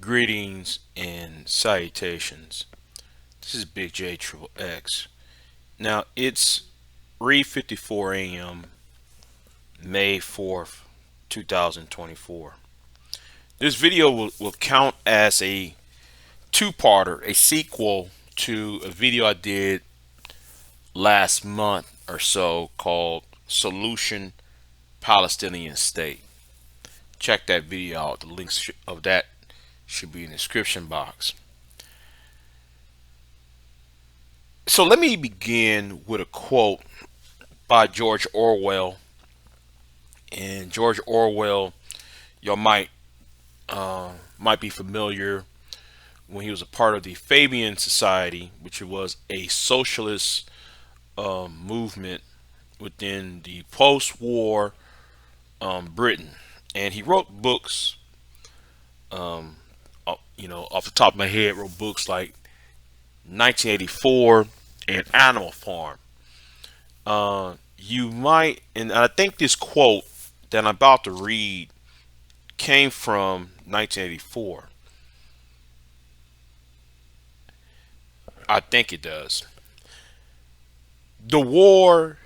Greetings and salutations. This is BIGJXXX. Now it's 3:54 a.m. May 4th, 2024. This video will count as a two-parter, a sequel to a video I did last month or so called Solution Palestinian State. Check that video out. The links of that should be in the description box. So let me begin with a quote by George Orwell. And George Orwell, y'all might be familiar when he was a part of the Fabian Society, which was a socialist movement within the post-war Britain, and he wrote books. Off the top of my head, wrote books like 1984 and Animal Farm. You might, and I think this quote that I'm about to read came from 1984. I think it does. The war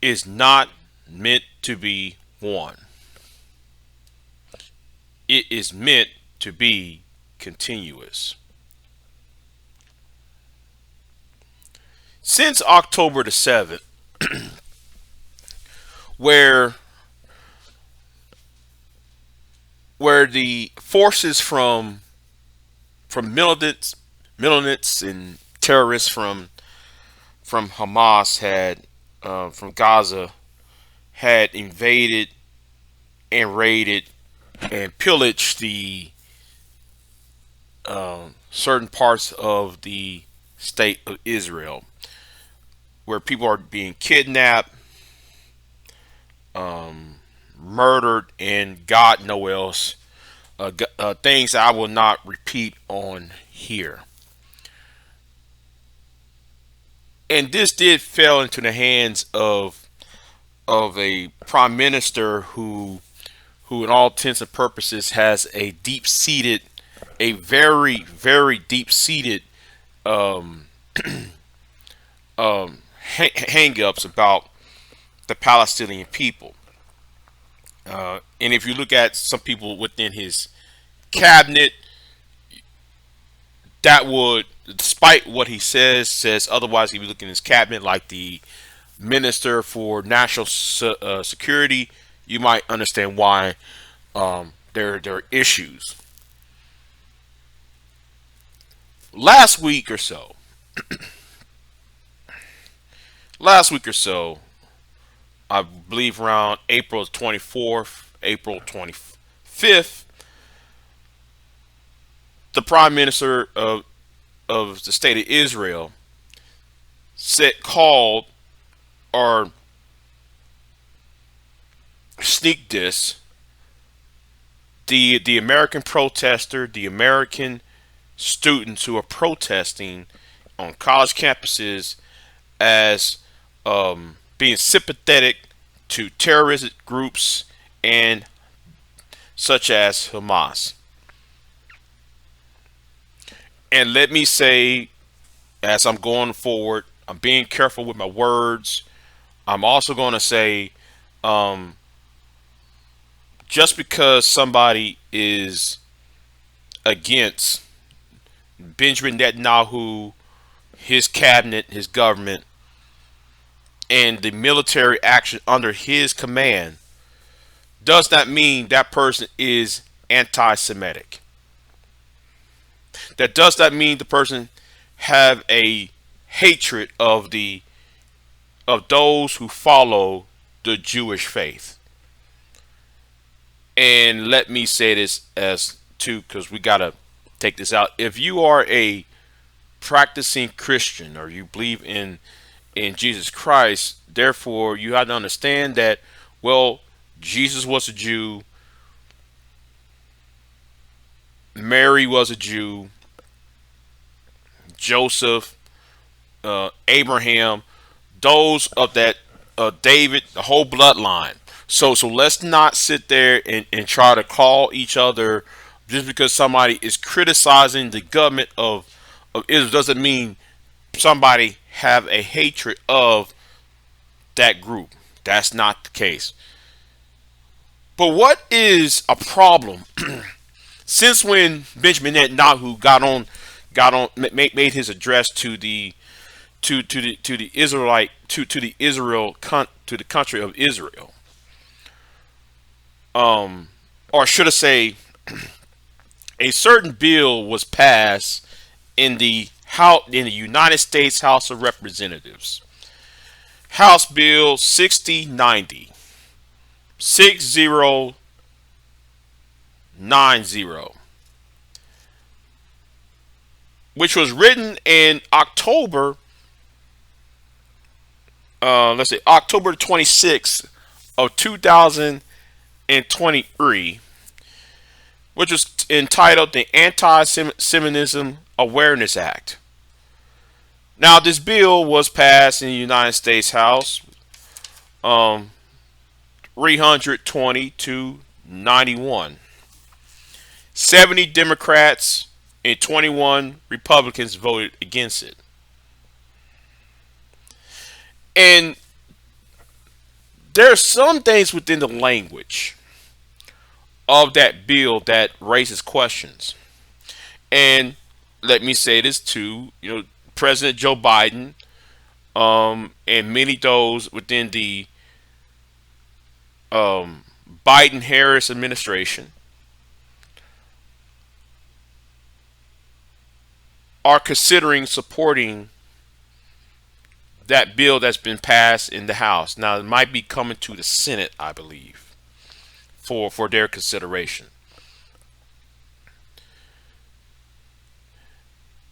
is not meant to be won. It is meant to be continuous. Since October the 7th, where the forces from militants and terrorists from Hamas had from Gaza had invaded and raided and pillaged the certain parts of the state of Israel, where people are being kidnapped, murdered, and God knows else. Things I will not repeat on here. And this did fell into the hands of a prime minister who in all intents and purposes has a very deep seated hang-ups about the Palestinian people. And if you look at some people within his cabinet, that would, despite what he says otherwise, he would look in his cabinet like the Minister for National Security. You might understand why there are issues. Last week or so, I believe around April 24th, April 25th, the Prime Minister of the State of Israel called or sneak diss the American protester, the American students who are protesting on college campuses as being sympathetic to terrorist groups and such as Hamas. And let me say, as I'm going forward, I'm being careful with my words. I'm also going to say, just because somebody is against Benjamin Netanyahu, his cabinet, his government, and the military action under his command, does not mean that person is anti-Semitic. That does not mean the person have a hatred of those who follow the Jewish faith. And let me say this as too, because we gotta take this out. If you are a practicing Christian or you believe in Jesus Christ, therefore you have to understand that, well, Jesus was a Jew, Mary was a Jew, Joseph, Abraham, those of that David, the whole bloodline. So let's not sit there and try to call each other Just because somebody is criticizing the government of Israel doesn't mean somebody have a hatred of that group. That's not the case. But what is a problem since when Benjamin Netanyahu made his address to the Israelite to the to the country of Israel, or should I say, a certain bill was passed in the United States House of Representatives, House Bill 6090, 6090, which was written in October. Let's say October 26th of 2023, which was entitled the Antisemitism Awareness Act. Now, this bill was passed in the United States House, 320 to 91. 70 Democrats and 21 Republicans voted against it. And there are some things within the language of that bill that raises questions. And let me say this too, President Joe Biden, and many of those within the Biden-Harris administration are considering supporting that bill that's been passed in the House. Now, it might be coming to the Senate, I believe, for their consideration.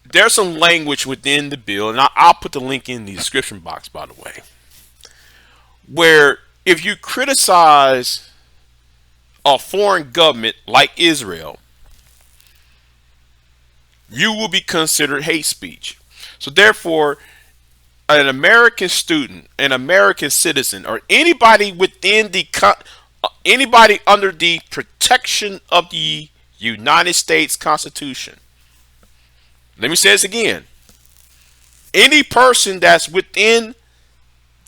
There's some language within the bill, and I'll put the link in the description box, by the way, where if you criticize a foreign government like Israel, you will be considered hate speech. So therefore, an American student, an American citizen, or anybody anybody under the protection of the United States Constitution. Let me say this again. Any person that's within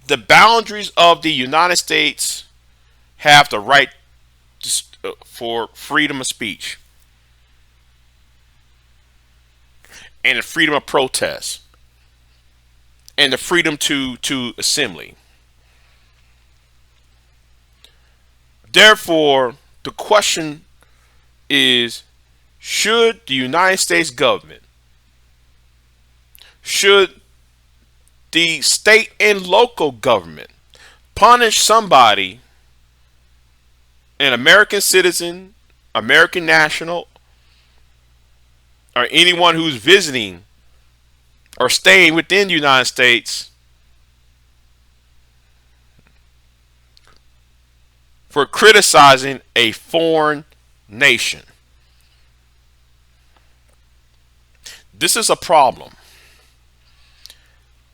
the boundaries of the United States have the right for freedom of speech and the freedom of protest and the freedom to assembly. Therefore, the question is, should the United States government, should the state and local government punish somebody, an American citizen, American national, or anyone who's visiting or staying within the United States for criticizing a foreign nation? This is a problem.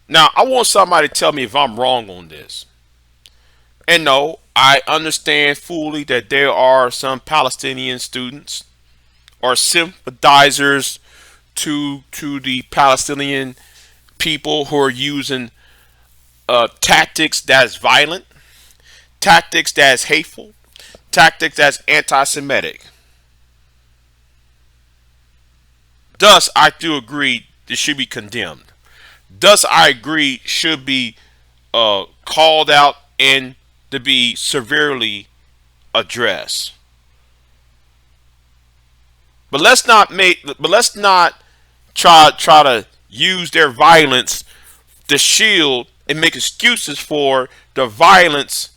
Now, I want somebody to tell me if I'm wrong on this. And no, I understand fully that there are some Palestinian students or sympathizers to the Palestinian people who are using tactics that's violent, tactics that's hateful, tactics that's anti-Semitic. Thus, I do agree this should be condemned. Thus, I agree should be called out and to be severely addressed. But let's not try to use their violence to shield and make excuses for the violence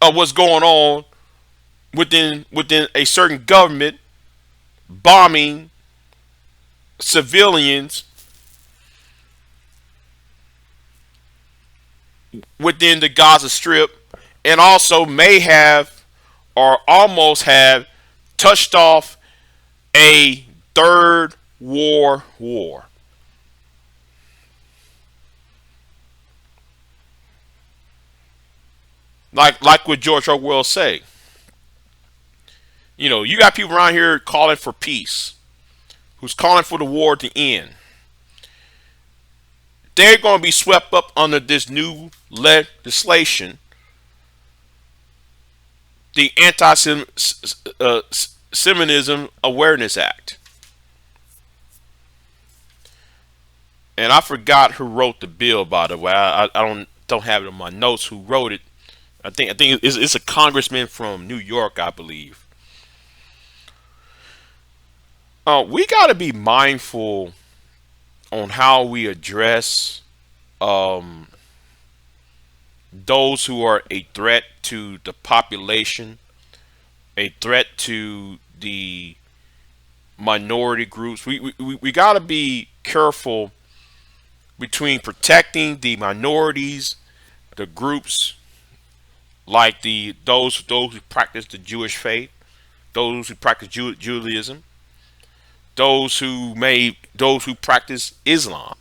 of what's going on within a certain government bombing civilians within the Gaza Strip, and also may have or almost have touched off a third war. Like what George Orwell say. You got people around here calling for peace, who's calling for the war to end. They're going to be swept up under this new legislation, the Antisemitism Awareness Act. And I forgot who wrote the bill, by the way. I don't have it in my notes who wrote it. I think it's a congressman from New York, I believe. We got to be mindful on how we address those who are a threat to the population, a threat to the minority groups. We got to be careful between protecting the minorities, the groups like those who practice the Jewish faith, those who practice Judaism, those who practice Islam.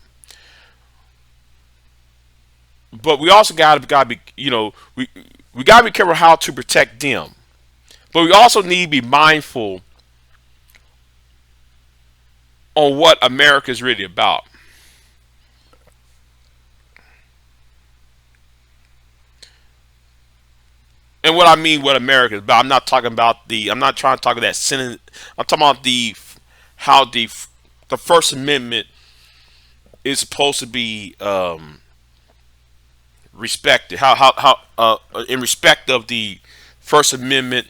But we also got to be, we got to be careful how to protect them. But we also need to be mindful on what America is really about. And what I mean, what America is about, I'm not trying to talk about that Senate. I'm talking about how the First Amendment is supposed to be respected. How in respect of the First Amendment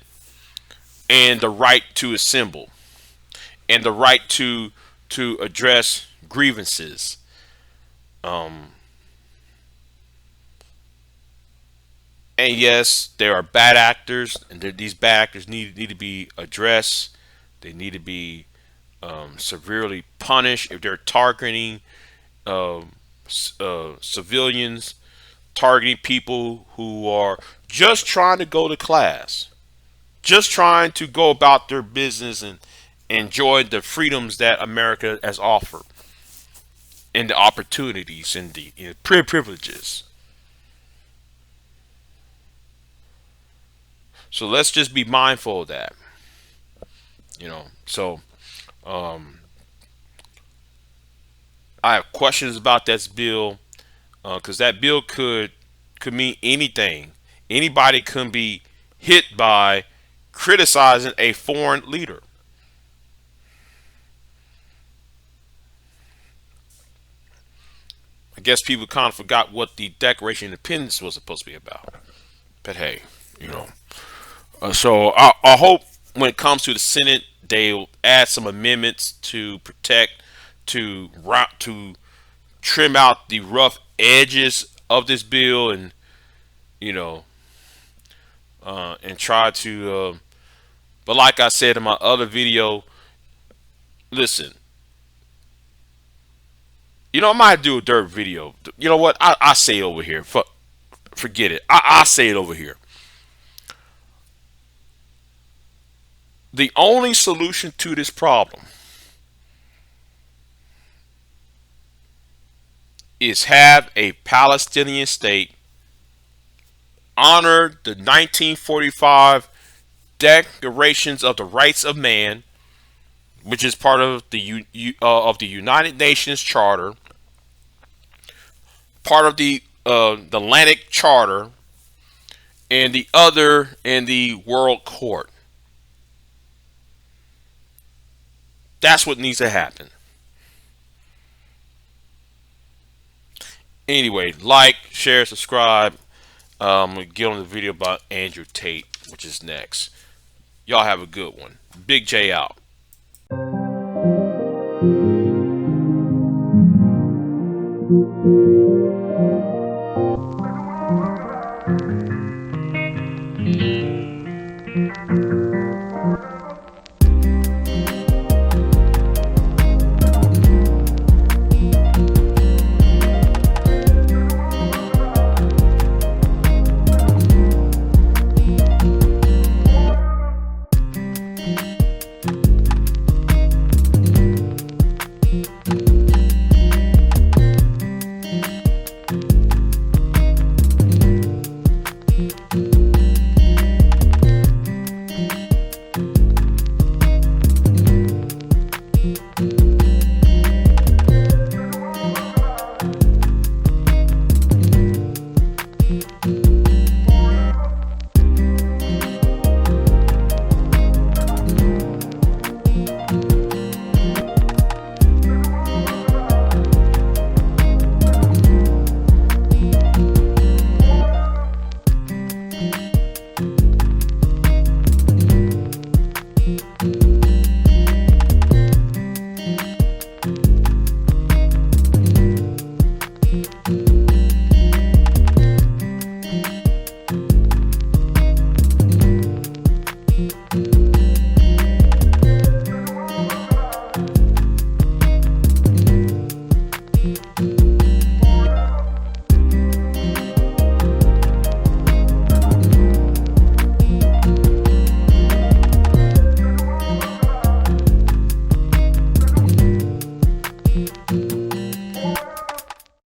and the right to assemble and the right to address grievances. And yes, there are bad actors, and these bad actors need to be addressed. They need to be severely punished if they're targeting civilians, targeting people who are just trying to go to class, just trying to go about their business and enjoy the freedoms that America has offered, and the opportunities and the privileges. So let's just be mindful of that. So I have questions about that bill, because that bill could mean anything. Anybody can be hit by criticizing a foreign leader. I guess people kind of forgot what the Declaration of Independence was supposed to be about. But hey, so I hope when it comes to the Senate, they'll add some amendments to protect, to trim out the rough edges of this bill, and and try to. But like I said in my other video, listen. I might do a dirt video. You know what? I say it over here. Forget it. I say it over here. The only solution to this problem is have a Palestinian state honor the 1945 Declarations of the Rights of Man, which is part of the United Nations Charter, part of the Atlantic Charter, and the other in the World Court. That's what needs to happen. Anyway, like, share, subscribe. I'm going to get on the video about Andrew Tate, which is next. Y'all have a good one. Big J out.